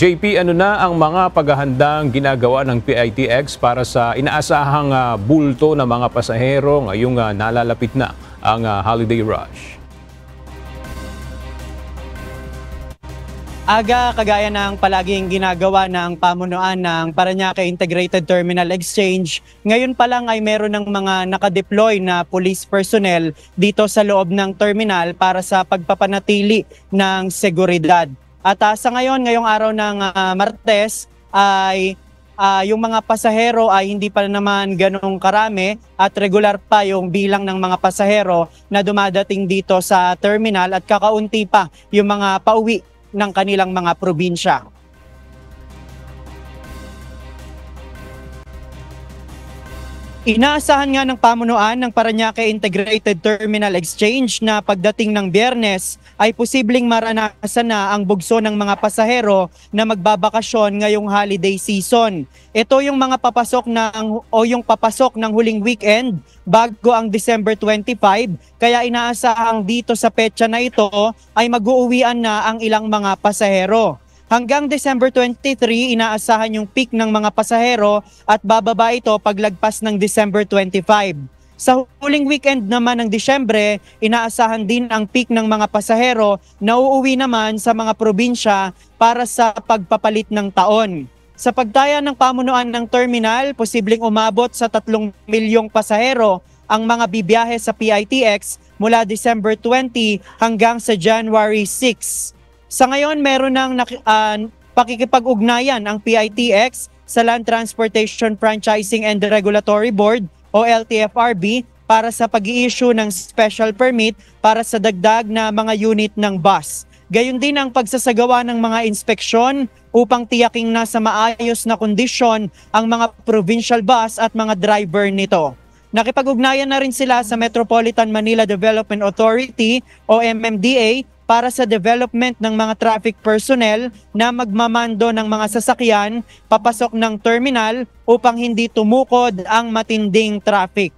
JP, ano na ang mga paghahandang ginagawa ng PITX para sa inaasahang bulto ng mga pasahero ngayong nalalapit na ang holiday rush? Kagaya ng palaging ginagawa ng pamunuan ng Parañaque Integrated Terminal Exchange, ngayon pa lang ay meron ng mga nakadeploy na police personnel dito sa loob ng terminal para sa pagpapanatili ng seguridad. At sa ngayong araw ng Martes ay yung mga pasahero ay hindi pa naman ganong karami at regular pa yung bilang ng mga pasahero na dumadating dito sa terminal at kakaunti pa yung mga pauwi ng kanilang mga probinsya. Inaasahan nga ng pamunuan ng Parañaque Integrated Terminal Exchange na pagdating ng Biyernes ay posibleng maranasan na ang bugso ng mga pasahero na magbabakasyon ngayong holiday season. Ito yung mga papasok yung papasok ng huling weekend bago ang December 25, kaya inaasahang dito sa petsa na ito ay mag-uuwian na ang ilang mga pasahero. Hanggang December 23, inaasahan yung peak ng mga pasahero at bababa ito paglagpas ng December 25. Sa huling weekend naman ng Disyembre, inaasahan din ang peak ng mga pasahero na uuwi naman sa mga probinsya para sa pagpapalit ng taon. Sa pagtaya ng pamunuan ng terminal, posibleng umabot sa 3 milyong pasahero ang mga bibiyahe sa PITX mula December 20 hanggang sa January 6. Sa ngayon, meron ng pakikipag-ugnayan ang PITX sa Land Transportation Franchising and Regulatory Board o LTFRB para sa pag-i-issue ng special permit para sa dagdag na mga unit ng bus. Gayon din ang pagsasagawa ng mga inspeksyon upang tiyaking nasa maayos na kondisyon ang mga provincial bus at mga driver nito. Nakipag-ugnayan na rin sila sa Metropolitan Manila Development Authority o MMDA para sa development ng mga traffic personnel na magmamando ng mga sasakyan papasok ng terminal upang hindi tumukod ang matinding traffic.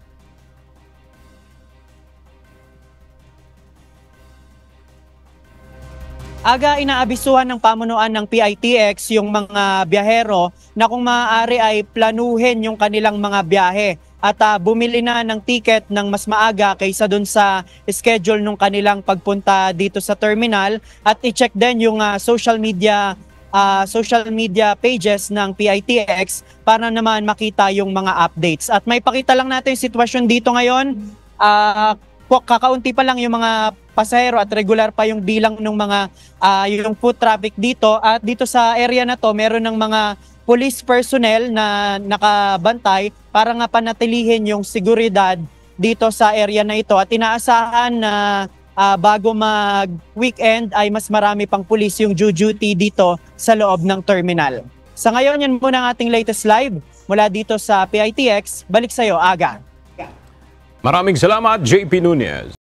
Inaabisuhan ng pamunuan ng PITX yung mga biyahero na kung maaari ay planuhin yung kanilang mga biyahe at bumili na ng ticket ng mas maaga kaysa dun sa schedule ng kanilang pagpunta dito sa terminal at i-check din yung social media pages ng PITX para naman makita yung mga updates. At may pakita lang natin yung sitwasyon dito ngayon. Kakaunti pa lang yung mga pasahero at regular pa yung bilang ng mga yung foot traffic dito, at dito sa area na to meron ng mga police personnel na nakabantay para nga panatilihin yung seguridad dito sa area na ito, at inaasahan na bago mag-weekend ay mas marami pang police yung duty dito sa loob ng terminal. Sa ngayon, yan muna ang ating latest live mula dito sa PITX. Balik sa'yo, Aga. Maraming salamat, JP Nunez.